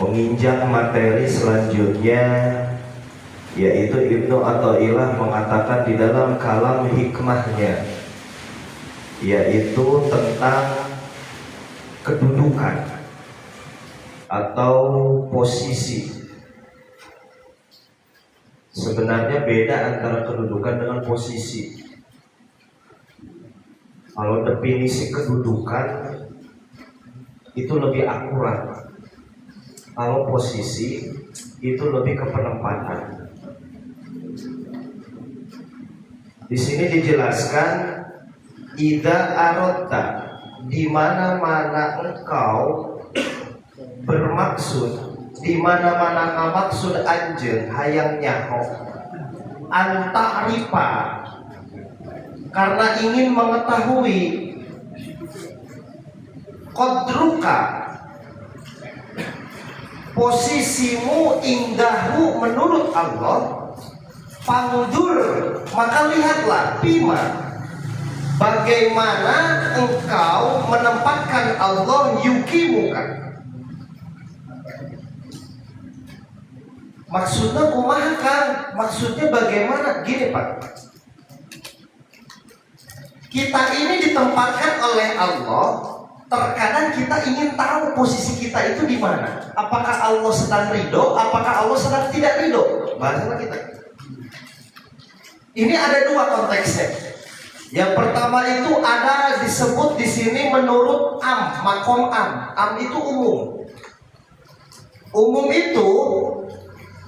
menginjak materi selanjutnya, yaitu Ibnu Athaillah mengatakan di dalam kalam hikmahnya, yaitu tentang kedudukan atau posisi. Sebenarnya beda antara kedudukan dengan posisi. Kalau definisi kedudukan itu lebih akurat. Kalau posisi itu lebih ke penempatan. Di sini dijelaskan idza aradta, di mana-mana engkau bermaksud, di mana-mana ngamaksud anjeun hayang nyaho anta'rifa, karena ingin mengetahui qadruka, posisimu indahu menurut Allah, pangdur, maka lihatlah bima, bagaimana engkau menempatkan Allah yukimuka. Maksudnya kumaha kan? Maksudnya bagaimana? Gini Pak, kita ini ditempatkan oleh Allah. Terkadang kita ingin tahu posisi kita itu di mana. Apakah Allah sedang ridho? Apakah Allah sedang tidak ridho? Bahasa kita. Ini ada dua konteksnya. Yang pertama itu ada disebut di sini menurut makom am. Am itu umum. Umum itu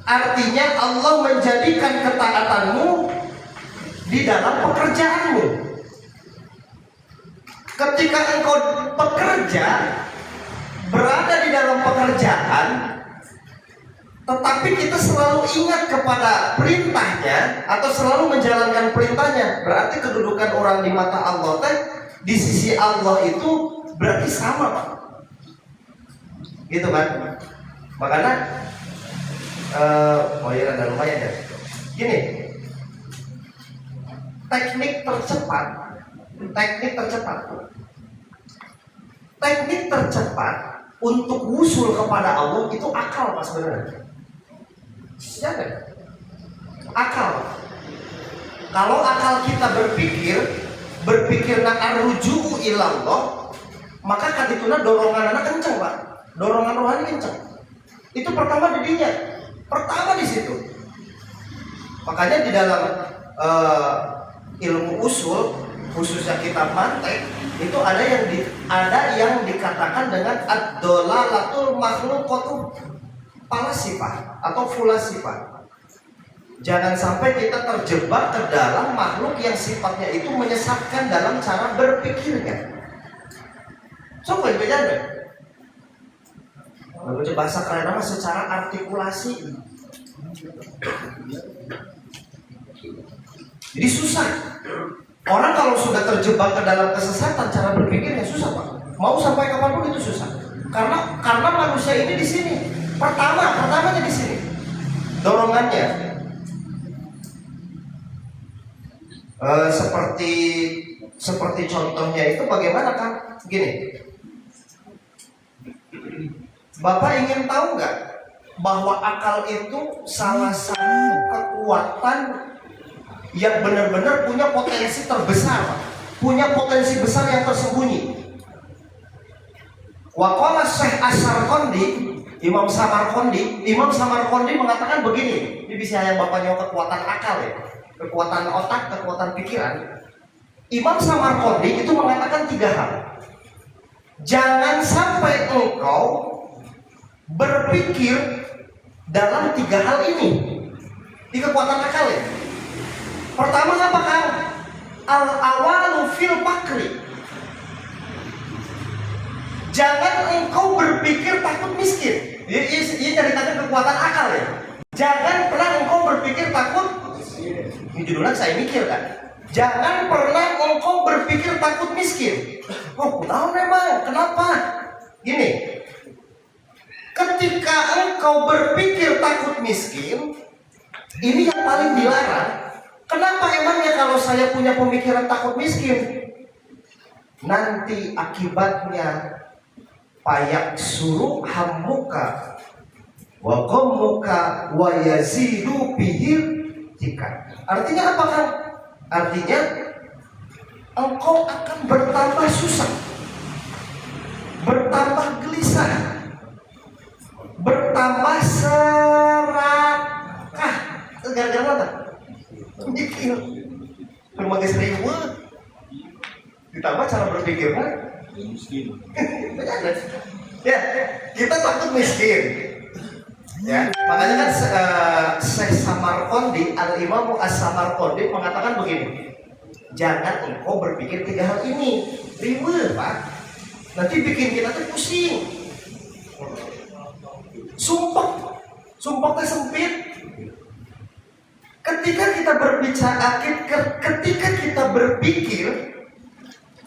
artinya Allah menjadikan ketaatanmu di dalam pekerjaanmu. Ketika engkau bekerja, berada di dalam pekerjaan, tetapi kita selalu ingat kepada perintahnya atau selalu menjalankan perintahnya, berarti kedudukan orang di mata Allah di sisi Allah itu berarti sama Pak. Gitu kan? Makanya oh ya ada lumayan ya. Gini, teknik tercepat untuk wusul kepada Allah itu akal Pak sebenarnya. Siapa? Akal. Kalau akal kita berpikir nak arruju'u ilallah, maka kadituna dorongan anak kenceng Pak. Dorongan rohani kenceng. Itu pertama di dinya. Pertama di situ. Makanya di dalam ilmu usul, khususnya kitab mantek, itu ada yang dikatakan dengan ad-dolalatul makhluqatu falasifah atau fulasifah. Jangan sampai kita terjebak ke dalam makhluk yang sifatnya itu menyesatkan dalam cara berpikirnya. Coba beda. Baca bahasa keren nama secara artikulasi. Jadi susah. Orang kalau sudah terjebak ke dalam kesesatan cara berpikirnya susah Pak. Mau sampai kapanpun itu susah. Karena manusia ini di sini. Pertamanya di sini. Dorongannya. Seperti contohnya itu bagaimana kan? Gini. Bapak ingin tahu nggak bahwa akal itu salah satu kekuatan yang benar-benar punya potensi terbesar, Pak. Punya potensi besar yang tersembunyi. Waqala Syekh As-Sarqandi, Imam Samarqandi mengatakan begini. Ini bisa yang bapaknya kekuatan akal ya, kekuatan otak, kekuatan pikiran. Imam Samarqandi itu mengatakan 3 hal. Jangan sampai engkau berpikir dalam 3 hal ini di kekuatan akal ya. Pertama apakah al-awalu fil fakri. Jangan engkau berpikir takut miskin. Ini ceritanya kekuatan akal ya. Jangan pernah engkau berpikir takut. Ini judulnya saya mikir kan. Jangan pernah engkau berpikir takut miskin. Oh, tahu memang kenapa? Gini. Ketika engkau berpikir takut miskin, ini yang paling dilarang. Kenapa emangnya kalau saya punya pemikiran takut miskin? Nanti akibatnya payak suruh hamuka wa qammuka wa yazidu bihil jika. Artinya apa kan? Artinya engkau akan bertambah susah, bertambah gelisah, bertambah serakah. Gara-gara apa? Mikir berbagai seribu. Ditambah cara berpikirnya miskin. Ya, kita takut miskin. Ya, makanya kan Syekh Samarqandi, Al-Imam As-Samarqandi mengatakan begini, jangan engkau berpikir 3 hal ini, ribet Pak, nanti bikin kita tuh pusing, sumpah sempit. Ketika kita berbicara, ketika kita berpikir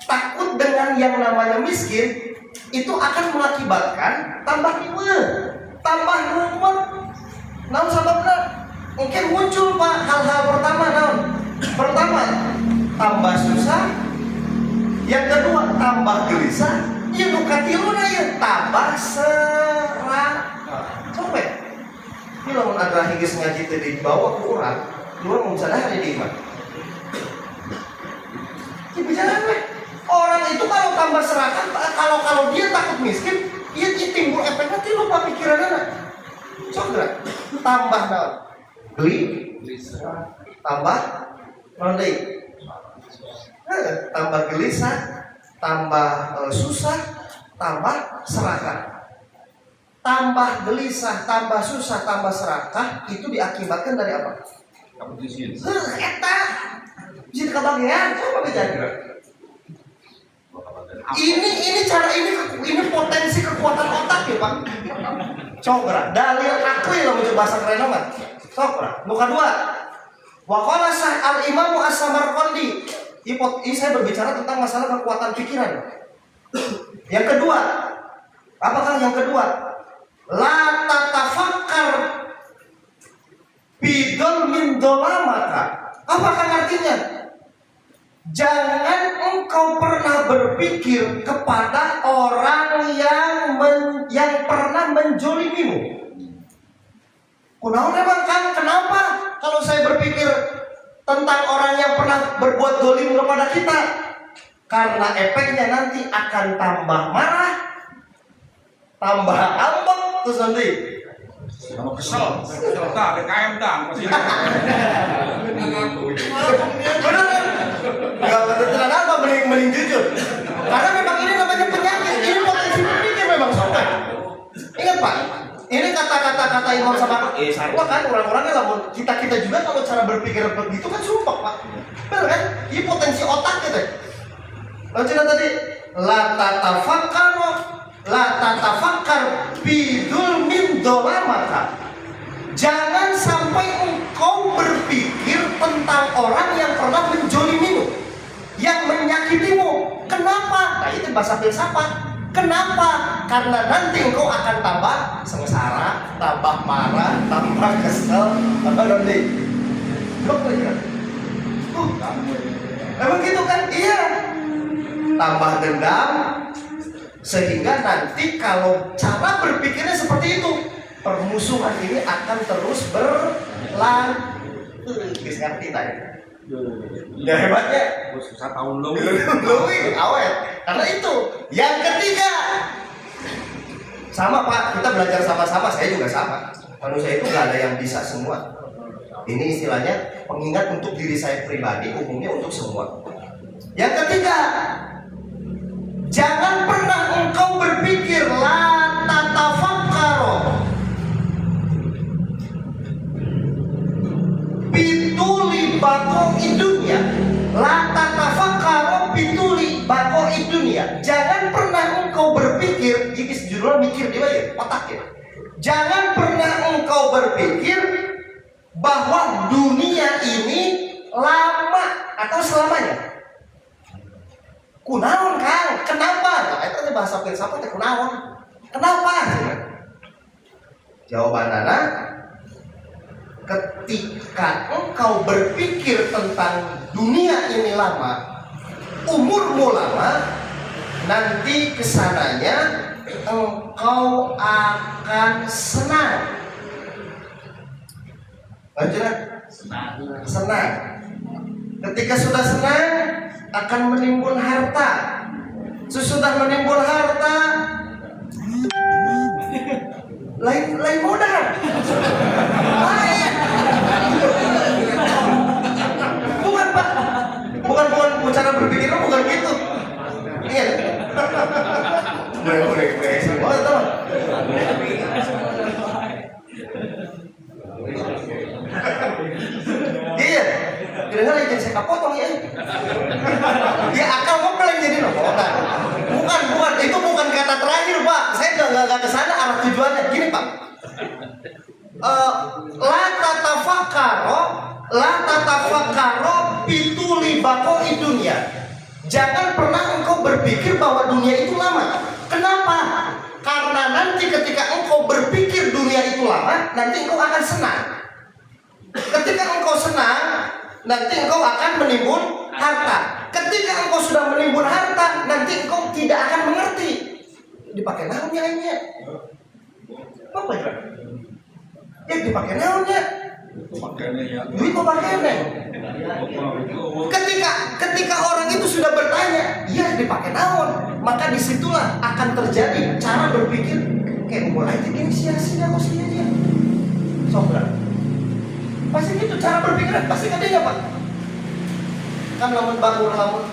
takut dengan yang namanya miskin, itu akan mengakibatkan tambah ribet, tambah rumit. Namun sebabnya mungkin muncul Pak hal-hal pertama, pertama tambah susah, yang kedua tambah gelisah, yang katilu ya tambah serak. Coba ini lamun ada higis ngaji tadi dibawa ke orang, luar mau bisa hari di iman. Bicara orang itu kalau tambah serakah, kalau dia takut miskin, dia timbul efeknya nanti lupa pikirannya. Coba tambah tambah tambah gelisah, tambah susah, tambah serakah. Tambah gelisah, tambah susah, tambah serakah itu diakibatkan dari apa? Kompetisi. Eta bisa kebagian, coba bicara. Ini potensi kekuatan otak ya Pak. Coba dalil aku yang mau bahasa keren banget. Coba. Nomor kedua, waqala Al-Imam As-Samarqandi. Ini saya berbicara tentang masalah kekuatan pikiran. Yang kedua, apakah yang kedua? La tatafakkar bidol min dolamaka. Apakah artinya? Jangan engkau pernah berpikir kepada orang yang pernah menjolimimu. Kunaon emang kan? Kenapa? Kalau saya berpikir tentang orang yang pernah berbuat dolim kepada kita, karena efeknya nanti akan tambah marah, tambah ambek, terus nanti kalau kesel, ada KM masih benar kan? Gak terkenal apa mending jujur. Karena memang ini namanya penyakit, ini potensi berpikir memang sobat. Ingat Pak, ini kata-kata Imam Samarqandi. Sarwa kan orang-orangnya lamun kita juga kalau cara berpikir begitu kan sumpah Pak. Benar kan? Ini potensi otak kita. Lalu tadi la tatafakkar bidul min dolamaka. Jangan sampai engkau berpikir tentang orang yang pernah menjolimimu, yang menyakitimu. Kenapa? Nah itu bahasa filsafat. Kenapa? Karena nanti engkau akan tambah sengsara, tambah marah, tambah kesel, tambah nanti. Emang gitu kan? Iya. Tambah dendam, sehingga nanti kalau cara berpikirnya seperti itu, permusuhan ini akan terus berlanjut. Bisa ngerti tadi? Ya hebatnya. Susah tahun lebih awet. Karena itu. Yang ketiga, sama Pak, kita belajar sama-sama. Saya juga sama. Manusia itu nggak ada yang bisa semua. Ini istilahnya pengingat untuk diri saya pribadi, umumnya untuk semua. Yang ketiga, jangan pernah engkau berpikir la tatafakkaro bituli bako dunia. La tatafakkaro bituli bako dunia. Jangan pernah engkau berpikir, ini judulnya mikir dia ya, otak ya. Jangan pernah engkau berpikir bahwa dunia ini lama atau selamanya. Kunaon Kang? Kenapa? Nah, itu bahasa filsafat ya kunaon. Kenapa? Jawabannya, ketika engkau berpikir tentang dunia ini lama, umurmu lama, nanti kesananya engkau akan senang. Lanjut. Senang. Ketika sudah senang akan menimbun harta. Sesudah menimbun harta lain modal. Bukan Pak. Bukan cara berpikirnya bukan gitu. Iya. Oh, tahu. Iya. Kira-kira yang saya potong ya. Dia akal ngomong jadi nopotan. Bukan, itu bukan kata terakhir, Pak. Saya nggak ke sana arah tujuannya. Gini, Pak. La tatafakaro pituli baqoi dunia. Jangan pernah engkau berpikir bahwa dunia itu lama. Kenapa? Karena nanti ketika engkau berpikir dunia itu lama, nanti engkau akan senang. Ketika engkau senang, nanti engkau akan menimbun harta. Ketika engkau sudah menimbun harta, nanti engkau tidak akan mengerti. Dipakai naonnya ini? Apa ya? Ya dipakai naonnya? Duit kok pakainya? Ketika orang itu sudah bertanya, ya dipakai naon, maka disitulah akan terjadi cara berpikir kayak mulai gini sia-sia kok sia-sia. Sobra. Pasti gitu cara berpikir pasti adanya Pak. Kan lamun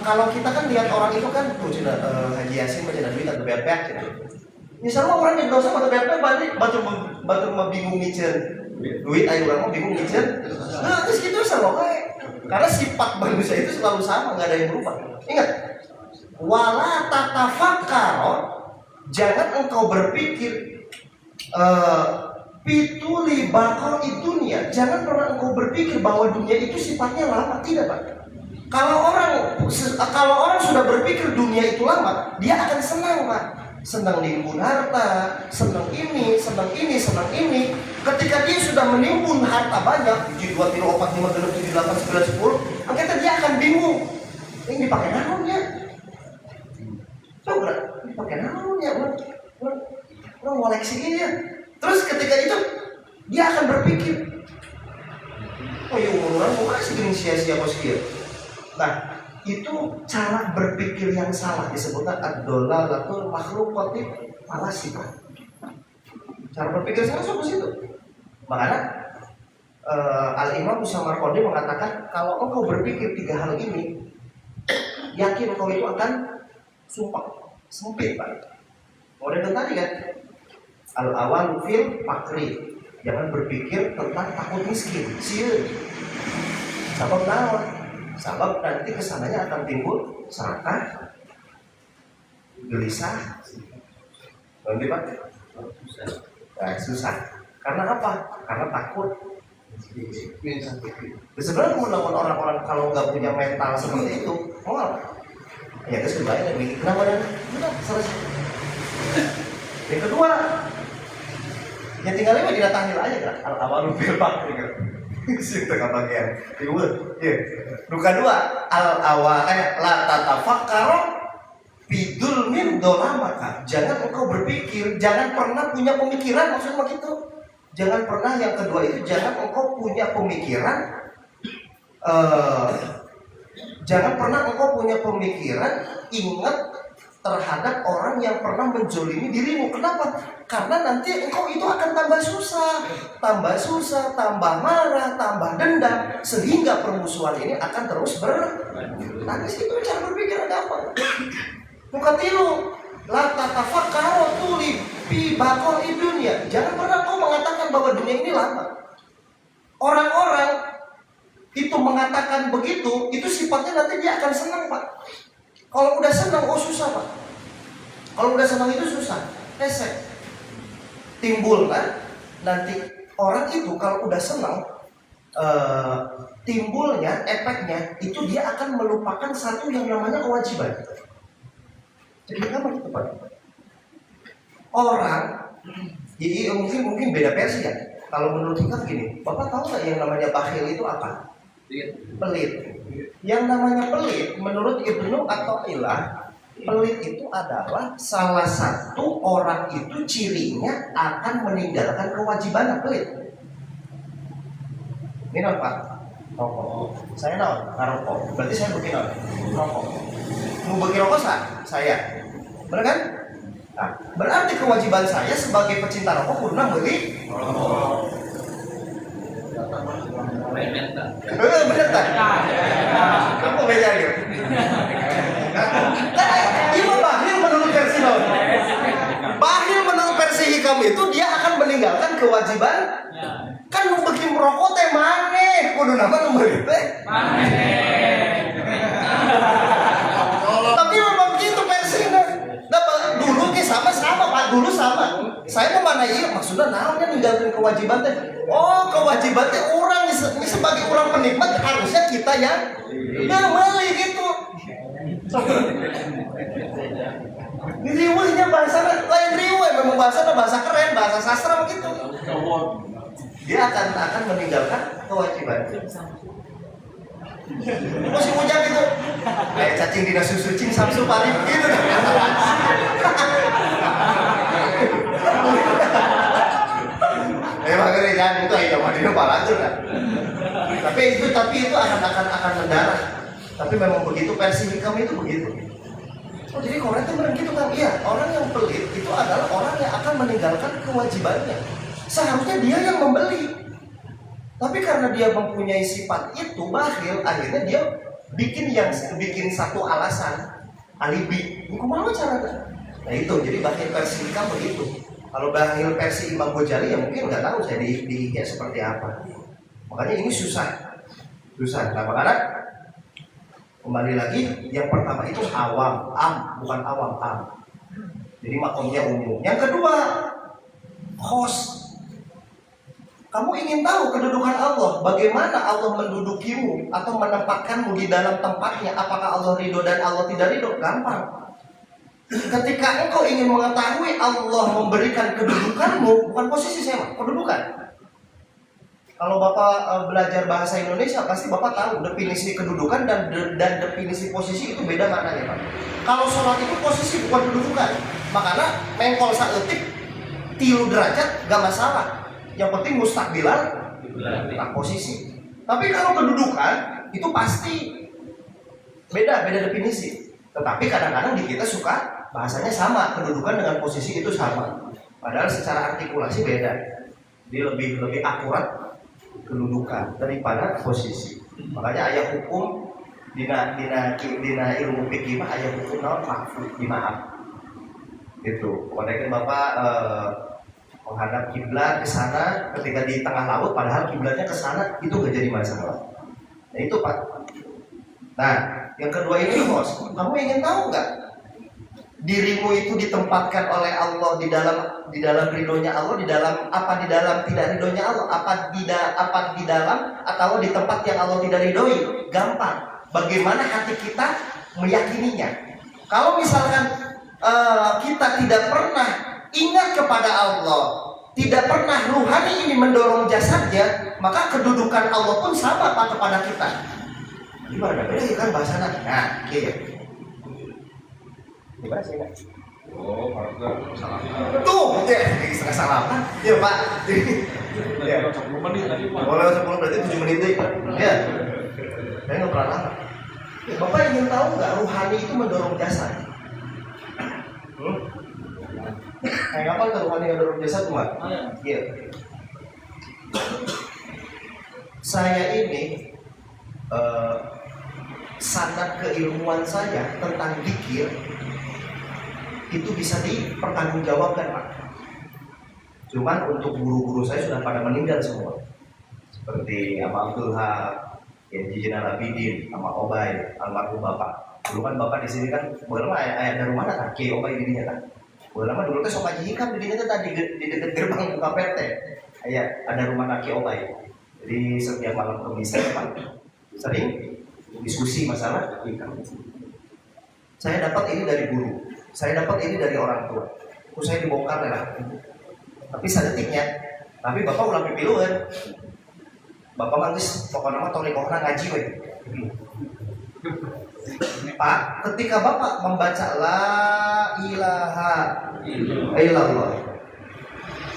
kalau kita kan lihat orang itu kan Haji Yasin baca duit atau bebek gitu. Misalnya orang yang dosa pada bebek batu bingung micen duit ayo orang mau bingung micen. Nah terus gitu selalu kayak karena sifat manusia itu selalu sama, nggak ada yang berubah. Ingat, wala tatafakaro, jangan engkau berpikir pituli baqoi dunia. Jangan pernah engkau berpikir bahwa dunia itu sifatnya lama, tidak Pak. Kalau orang sudah berpikir dunia itu lama, dia akan senang Pak. Senang nimbun harta, senang ini. Ketika dia sudah menimbun harta banyak, 7, 2, 3, 4, 5, 6, 7, 8, 9, 10, akhirnya dia akan bingung. Ini dipakai naonnya? Coba dipakai naonnya? Orang koleksi ini ya. Terus ketika itu dia akan berpikir, oh ya orang bukan segini sia-sia bos dia. Nah, itu cara berpikir yang salah disebutkan ad-dolalatul makhluqatin falasi. Cara berpikir salah sampai situ. Makanya Al-Imam Samarqandi mengatakan kalau engkau berpikir 3 hal ini, yakin engkau itu akan sumpah sempit Pak. Model tadi kan al-awal fil fakri. Jangan berpikir tentang takut miskin. Sieun. Sabab naon? Sabab nanti kesananya akan timbul serakah, gelisah, nanti Pak, susah. Karena apa? Karena takut. Sebenarnya melawan orang-orang kalau nggak punya mental seperti itu, mau apa? Ya terus kebayang nih, kenapa dan? Udah selesai. Yang kedua, ya tinggalnya mah didatangin aja kan, al-awalu bil fakri kan. Sing tengah bagian. Luka 2 la tatafakaro bidul min dolamaka. Jangan engkau berpikir, jangan pernah punya pemikiran, maksudnya gitu. Jangan pernah yang kedua itu jangan engkau punya pemikiran jangan pernah engkau punya pemikiran ingat terhadap orang yang pernah menzolimi dirimu. Kenapa? Karena nanti engkau itu akan tambah susah, tambah marah, tambah dendam, sehingga permusuhan ini akan terus berlanjut. Itu cara berpikir ada apa? Muka tilu, la tatafakaro tuli bi baqoi dunia. Jangan pernah kau mengatakan bahwa dunia ini lama. Orang-orang itu mengatakan begitu, itu sifatnya nanti dia akan senang Pak. Kalau udah senang, oh susah Pak. Kalau udah senang itu susah, esek. Timbul kan? Nanti orang itu kalau udah senang, timbulnya, efeknya itu dia akan melupakan satu yang namanya kewajiban. Jadi apa itu Pak? Orang, jadi mungkin beda versi ya. Kalau menurut kita gini, Bapak tahu nggak yang namanya bakhil itu apa? Pelit. Yang namanya pelit menurut Ibnu Athaillah Pelit itu adalah salah satu orang itu cirinya akan meninggalkan kewajiban pelit. Ini non Pak, rokok. Saya non, rokok. Berarti saya bikin non, rokok. Mau bikin rokok saya, benar kan? Nah, berarti kewajiban saya sebagai pecinta rokok kudu beli rokok. Bener tak? Apa bedanya? Ini Bahlil menurut versi non. Bahlil menurut versi Hikam itu dia akan meninggalkan kewajiban. Kan lu bikin merokok teh maneh, kudu nama nomor teh. Tapi memang gitu versinya. Dulu ke sama Pak, dulu sama. Saya mau mana iya maksudnya naonnya ninggalkan kewajiban teh. Oh, kewajiban teh orang ini sebagai orang penikmat harusnya kita yang beli gitu. Riweuhnya bahasa lain riweuh, memang bahasa keren, bahasa sastra begitu. Dia akan meninggalkan kewajiban. Masih ujang gitu. Kayak cacing dina susu cing samsu paling gitu. Makanya jangan itu aja madino balatur kan. Tapi itu akan mendarat. Tapi memang begitu versi Hikam itu begitu. Oh jadi Quran itu benar gitu kan? Iya, orang yang pelit itu adalah orang yang akan meninggalkan kewajibannya. Seharusnya dia yang membeli. Tapi karena dia mempunyai sifat itu bakhil, akhirnya dia bikin satu alasan alibi. Kumaha caranya? Nah itu jadi bakhil versi Hikam begitu. Kalau bakhil versi Imam Ghazali ya mungkin nggak tahu saya di seperti apa. Makanya ini susah. Nah makanya kembali lagi yang pertama itu awam, bukan awam, Jadi makomnya umum. Yang kedua khos. Kamu ingin tahu kedudukan Allah, bagaimana Allah mendudukimu atau menempatkanmu di dalam tempatnya, apakah Allah ridho dan Allah tidak ridho? Gampang. Ketika engkau ingin mengetahui Allah memberikan kedudukanmu, bukan posisi saya, kedudukan. Kalau Bapak belajar bahasa Indonesia, pasti Bapak tahu definisi kedudukan dan definisi posisi itu beda maknanya Pak. Kalau sholat itu posisi bukan kedudukan. Makanya mengkol saeutik 3 derajat gak masalah. Yang penting mustakbilan posisi. Tapi kalau kedudukan itu pasti beda definisi. Tetapi kadang-kadang di kita suka bahasanya sama, kedudukan dengan posisi itu sama. Padahal secara artikulasi beda. Dia lebih akurat kedudukan daripada posisi. Makanya ayat hukum dina ilmu fikih mah ayat hukum naon mahfuz dimaaf. Gitu. Konekin Bapak menghadap kiblat ke sana ketika di tengah laut padahal kiblatnya ke sana itu nggak jadi masalah. Nah itu Pak. Nah yang kedua ini bos, kamu ingin tahu nggak dirimu itu ditempatkan oleh Allah di dalam ridhonya Allah, di dalam tidak ridhonya Allah, apa di dalam atau di tempat yang Allah tidak ridhoi? Gampang. Bagaimana hati kita meyakininya? Kalau misalkan kita tidak pernah ingat kepada Allah, tidak pernah ruhani ini mendorong jasadnya, maka kedudukan Allah pun sama Pak kepada kita. Gimana? Beda kan bahasanya. Nah, gitu. Gimana sih Pak? Oh, kalau salah. Tuh, setengah salah apa? Ya Pak. Ya. 10 menit tadi Pak. Boleh 10 berarti 7 menit deh Pak. Ya. Saya nggak pernah lama. Ya, Bapak ingin tahu nggak ruhani itu mendorong jasad? Kayak apa tuh ruhani mendorong jasad tuh Pak? Iya. Saya ini sanad keilmuan saya tentang zikir itu bisa dipertanggungjawabkan Pak. Cuman untuk guru-guru saya sudah pada meninggal semua. Seperti Ama Abdul Haq, Yaji Jenal Abidin, sama Obay, almarhum Bapak. Dulu kan Bapak di sini kan, boleh ayat dari mana kan? Kiai Obay dirinya kan. Boleh mah dulu teh sok Haji Hikam dirinya teh tadi di dekat gerbang buka PT. Ada rumah Kiai Obay. Jadi setiap malam Kamis Pak sering diskusi masalah hikam. Saya dapat ini dari guru. Saya dapat ini dari orang tua. Terus saya dibongkar lah. Tapi sadetiknya, tapi Bapak ulang pipiluan. Bapak mantis pokoknya mah torikohna ngaji we. Pak, ketika Bapak membaca la ilaha illallah,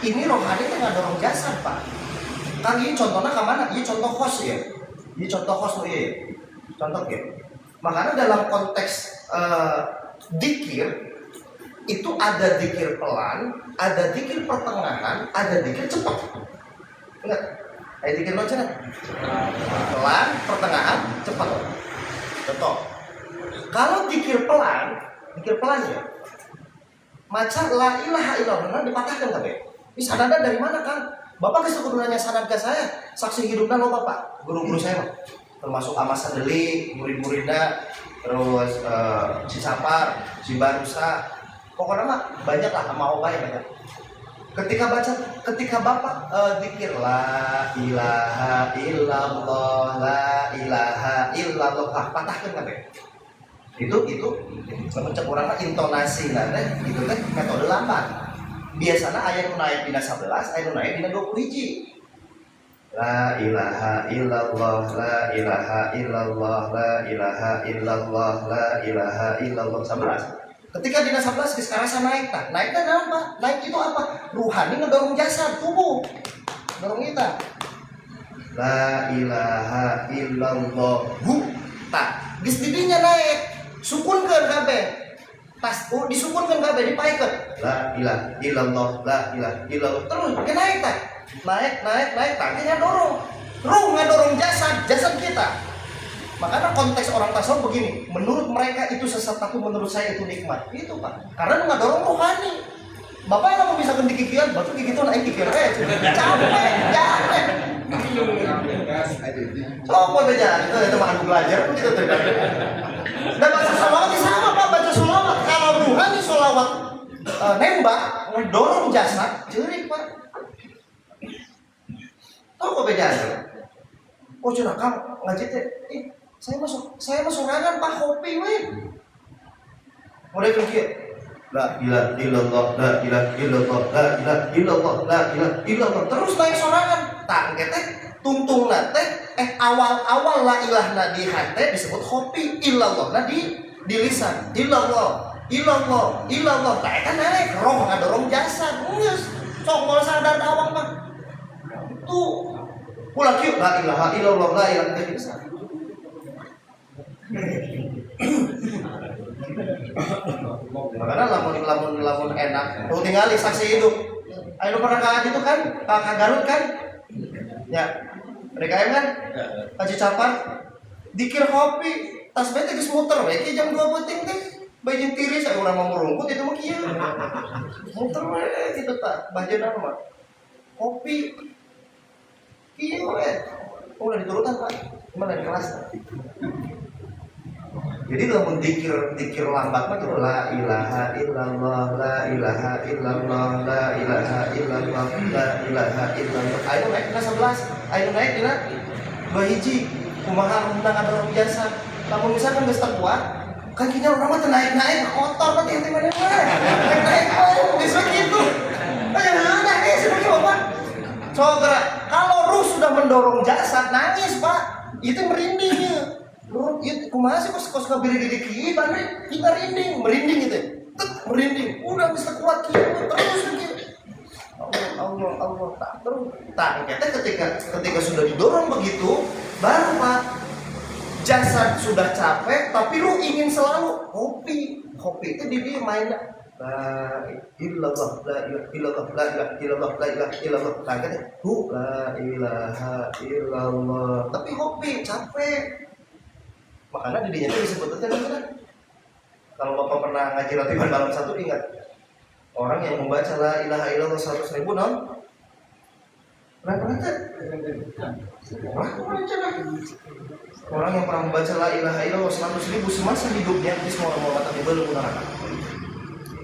ini rohani itu nggak dorong jasad, Pak. Kan ini contohnya ke mana? Ini contoh host ya. Ini contoh host tuh ya. Contoh ya. Makanya dalam konteks dikir itu ada dikir pelan, ada dikir pertengahan, ada dikir cepat. Ingat? Ada dikir macam mana? Pelan, pertengahan, cepat. Contoh. Kalau dikir pelan ya. Macam la ilaha illallah dipatahkan kan ya? Ini sanadnya dari mana kan? Bapak kasih kudunanya sanad ke saya, saksi hidupnya lo Bapak, guru-guru saya mah. Termasuk Amas Sadeli, murid-muridnya, terus si Sapar, si Barusa, pokoknya mah banyak lah, sama Obay banyak. Ketika Bapak zikir la ilaha illallah, la ilaha illallah, patahkan kan ya? Itu mencek orang mah intonasi nanti itu teh metode lambat. Biasanya ayat naik dina 11, ayat naik dina 21. La ilaha illallah, la ilaha illallah, la ilaha illallah, la ilaha illallah 11. Ketika dina 11 geus karasa naik tah. Naiknya apa? Naik itu apa? Ruhani ngedorong jasad tubuh. Dorong kita. La ilaha illallah. Tah, geus didinya naik. Sukunkeun kabeh. Pas disukunkeun kabeh dipaekeun. La ilaha illallah, la ilaha illallah. Terus dia naik tah. Naik, tangannya dorong. Ruh ngedorong jasad kita. Makanya konteks orang tasawuf begini, menurut mereka itu sesat, tapi menurut saya itu nikmat. Itu Pak, karena ngedorong rohani. Bapak yang mau bisa ganti kikian, batu gigi itu naik kikian capek. Coba beda, itu makan belajar gitu tuh. Dan baca sholawat sama Pak, baca sholawat. Kalau rohani sholawat nembak, ngedorong jasad, cerik Pak. Tahu apa bedanya? Oh curah kamu ngaji teh, saya masuk sorangan Pak kopi weh. Mulai kerja, la ilaha illallah, la ilaha illallah, la ilaha illallah, la ilaha illallah. Terus naik sorangan, tak teh tungtung nate, awal la ilaha di hati disebut kopi, illallah di lisan, illallah. Tak kan naik roh ngadorong jasad, ngus, sok mau sadar dawang Pak. Tuh pulang yuk la ilaha illallah, la ilaha illallah. Makanya lamun enak tuh tinggal saksi hidup. Ayo pernah kaget itu kan Kakak Garut kan ya mereka kan Haji Capar dikir kopi tas bete geus muter we jam 2 penting teh bajing tiris saya urang mau merungkut itu mah kieu muter we gitu tah bajeuna mah kopi kieu we udah diturutan Pak gimana di kelas. Jadi lamun dikir lambat mah tuh la ilaha illallah, la ilaha illallah, la ilaha illallah, la ilaha illallah. Ayo naik ke 11, ayo naik dina 2 hiji. Kumaha mun ngadorong biasa. Lamun misalkan geus teu kuat, kan kinya urang mah teu naik kotor mah teh mana mah. Naik geus kitu. Aya heudah sebagai Bapak. Coba kalau ruh sudah mendorong jasad nangis Pak, itu merinding ya. Lu itu kumaha sih kos kabiri di kieu bane kita merinding itu. Merinding. Udah bisa kuat kieu terus gitu. Allah tak terus. Tak ketika sudah didorong begitu, baru Pak jasad sudah capek tapi lu ingin selalu kopi itu dia main la illallah, la illallah, la illallah, la illallah. Kagak la ilaha illallah. Tapi kopi capek. Makanya didinya itu disebutnya kan. Kalau Bapak pernah ngaji latihan malam 1 ingat orang yang membaca la ilaha illallah 100.000 non? Berapa kan? Orang yang pernah membaca la ilaha illallah 100.000 semasa hidupnya di semua orang mata belum neraka.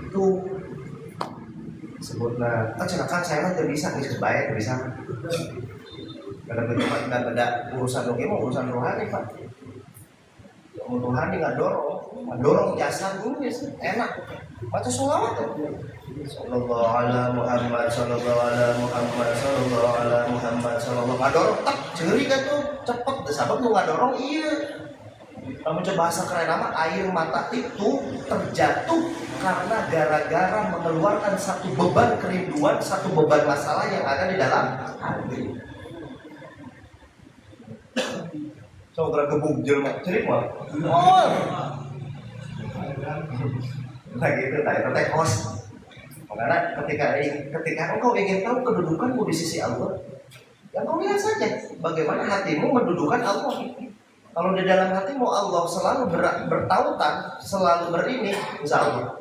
Itu sebutlah kan saya mah tidak bisa bisa baik bisa. Karena beda urusan rohani urusan rohani Pak. Rohani nggak dorong jasad dulu ya enak baca sholawat tuh sallallahu ala Muhammad sallallahu ala Muhammad sallallahu ala Muhammad sallallahu nggak dorong tak ceri kan tuh cepet sabab lu nggak dorong iya Namun coba bahasa keren nama, air mata itu terjatuh karena gara-gara mengeluarkan satu beban kerinduan, satu beban masalah yang ada di dalam hati. Coba gebuk jelma, cerit mah. Oh. Nah gitu, itu teh kos. Karena ketika engkau ingin tahu kedudukanmu di sisi Allah, ya kau lihat saja bagaimana hatimu mendudukan Allah. Kalau di dalam hatimu Allah selalu bertautan, selalu berini, insya Allah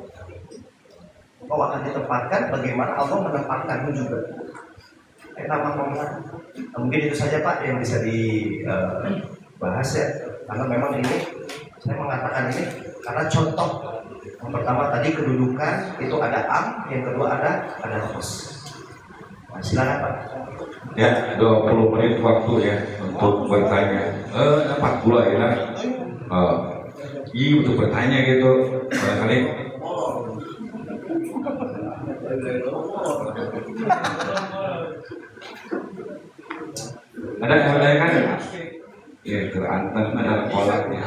kau akan ditempatkan bagaimana Allah menempatkanmu juga. Mungkin itu saja Pak yang bisa dibahas ya. Karena memang ini saya mengatakan ini karena contoh. Yang pertama tadi kedudukan itu ada am, yang kedua ada kos. Nah, silakan Pak. Ya, 20 menit waktu ya untuk bertanya. 40 ya. Iya untuk bertanya gitu. Barangkali. Ada yang menanyakan? Ya, kerantan ada kolaknya.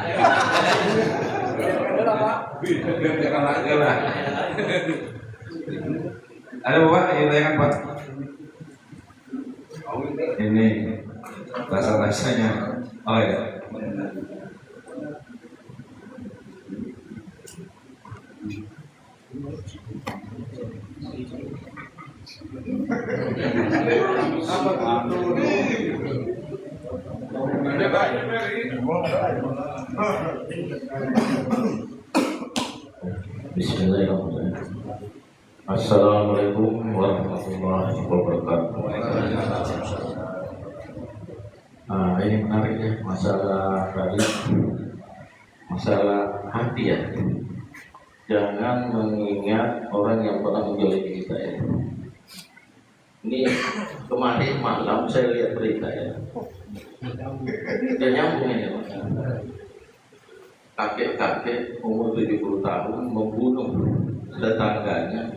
Ada Bapak yang menanyakan Pak? Ini rasa-rasanya. Oh ya. Bismillahirrahmanirrahim. Assalamualaikum warahmatullahi wabarakatuh. Ini menarik ya, masalah tadi, masalah hati ya. Jangan mengingat orang yang pernah menjolimi kita ya. Ini kemarin malam saya lihat berita ya. Dan nyambung ini Pak. Kakek-kakek umur 70 tahun membunuh tetangganya.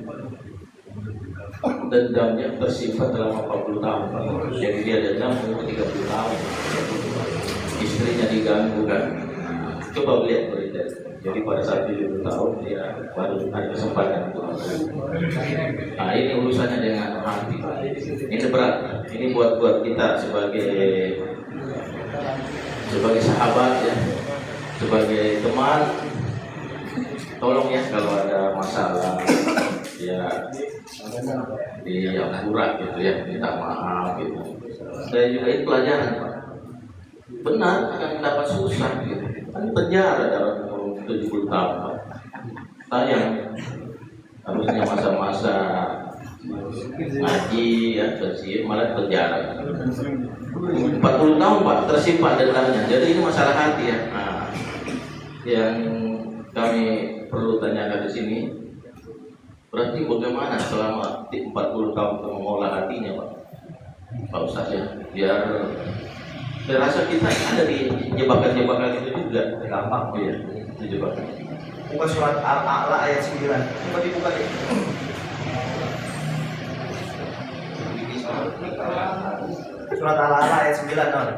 Dendamnya bersifat selama 40 tahun Pak. Jadi dia dendam umur 30 tahun. Istrinya diganggu kan. Coba lihat berita. Jadi pada saat 70 tahun dia baru ada kesempatan untuk nah ini urusannya dengan hati. Ini berat. Ini buat kita sebagai sahabat ya, sebagai teman. Tolong ya kalau ada masalah ya akurat gitu ya, minta maaf gitu. Saya juga itu pelajaran Pak. Benar akan dapat susah gitu. Kan penjara dalam 70 tahun Pak. Sayang harusnya masa-masa ngaji ya bersih malah penjara 40 tahun Pak tersimpan dendamnya. Jadi ini masalah hati ya. Nah, yang kami perlu tanyakan di sini berarti bagaimana selama 40 tahun mengolah hatinya Pak Ustaz ya, biar saya rasa kita ada di jebakan-jebakan itu juga gampang ya, jebakan. Buka surat Al-A'la ayat 9. Coba dibuka ya. Surat Al-A'la ayat 9 non.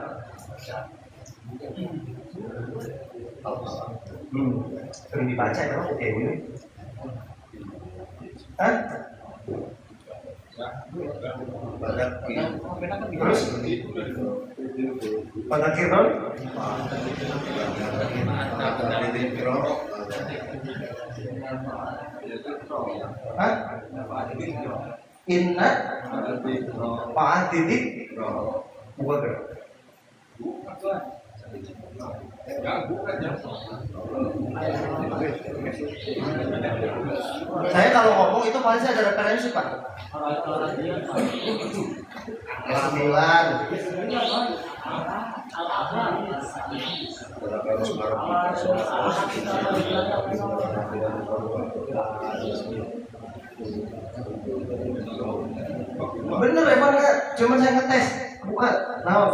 Sering dibaca ya oke ini. Hah? Terus? Fadzakir non? Hah? Inna fa'atidik buka ke? Saya kalau ngomong itu pasti ada referensi Pak. Sembilan. Bener emang enggak? Cuma saya ngetes. Bukan. Nah,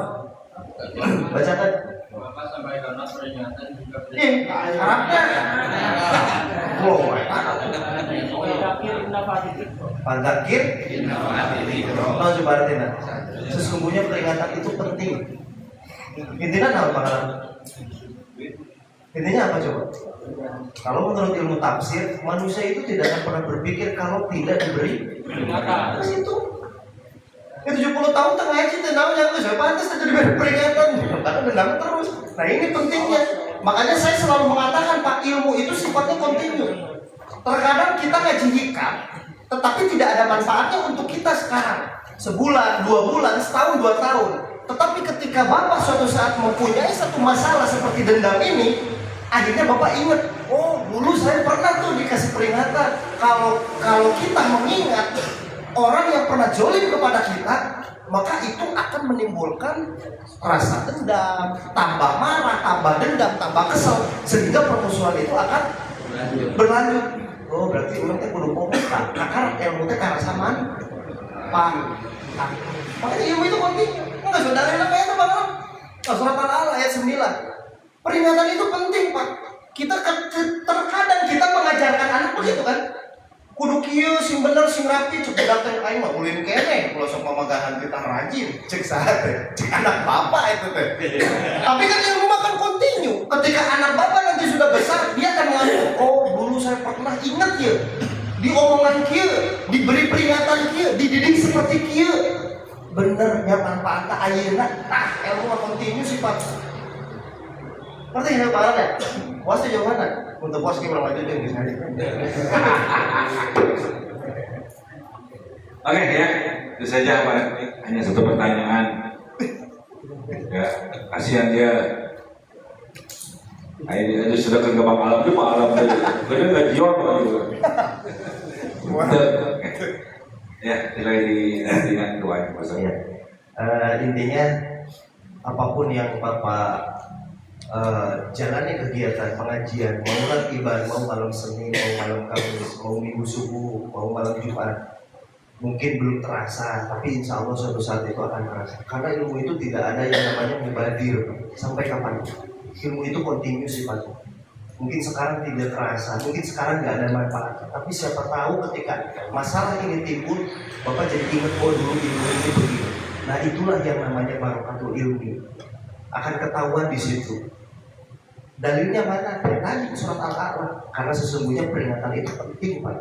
bacakan. Maka sampaikanlah peringatan juga Arabnya. Oh, Fadzakir. Tahu coba artinya. Sesungguhnya peringatan itu penting. Intinya apa Pak? Intinya apa coba? Kalau menurut ilmu tafsir, manusia itu tidak akan pernah berpikir kalau tidak diberi peringatan. Itu 70 tahun tengah aja tenang yang saya pantas saja diberi peringatan, karena dendam terus. Nah ini pentingnya. Makanya saya selalu mengatakan Pak, ilmu itu sifatnya kontinu. Terkadang kita ngaji hikam, tetapi tidak ada manfaatnya untuk kita sekarang. Sebulan, 2 bulan, setahun, 2 tahun. Tetapi ketika Bapak suatu saat mempunyai satu masalah seperti dendam ini, akhirnya Bapak ingat, oh dulu saya pernah tuh dikasih peringatan. Kalau kita mengingat orang yang pernah jolim kepada kita, maka itu akan menimbulkan rasa dendam, tambah marah, tambah dendam, tambah kesel, sehingga permusuhan itu akan berlanjut. Oh berarti orang teh kudu komentar, akar ilmu teh karena samaan, Pak. Makanya ilmu itu kontinu. Enggak saudara enak kayak itu Bang. Surat Al-Al ayat 9. Peringatan itu penting Pak. Kita terkadang kita mengajarkan anak begitu kan. Kudu kieu sing bener sing rapi cek budak teh aing mah ulin keneh kalau sok pamagahan kita rajin cek saha cek anak bapak itu teh. Tapi kan ilmu makan kontinu. Ketika anak bapak nanti sudah besar, dia akan mengaku, oh dulu saya pernah ingat ya di omongan kieu, diberi peringatan kieu, dididik seperti kieu. Bener ya manfaatna ayeuna. Tah ilmu mah kontinu sifat. Ngerti ya Pak ya? Puasnya jawabannya. Untuk puas kita berapa jam di sana? Oke ya, itu saja Pak. Hanya satu pertanyaan. Ya, kasihan dia. Ini sudah ke gebang alam itu Pak alam tadi. Bener nggak jiwa Pak juga. Ya, silahkan dengan doa Pak. Ya. Intinya apapun yang Bapak jalani kegiatan pengajian, mau ratiban, mau malam Senin, mau malam Kamis, mau minggu subuh, mau malam Jumat, mungkin belum terasa, tapi insya Allah suatu saat itu akan terasa. Karena ilmu itu tidak ada yang namanya mubadir sampai kapan. Ilmu itu kontinu sifatnya. Mungkin sekarang tidak terasa, mungkin sekarang nggak ada manfaatnya, tapi siapa tahu ketika masalah ini timbul, Bapak jadi ingat, oh dulu ilmu ini begini. Nah itulah yang namanya barokatul ilmi. Akan ketahuan di situ. Dalilnya mana? Ya tadi surat Al-A'raf. Karena sesungguhnya peringatan itu penting Pak.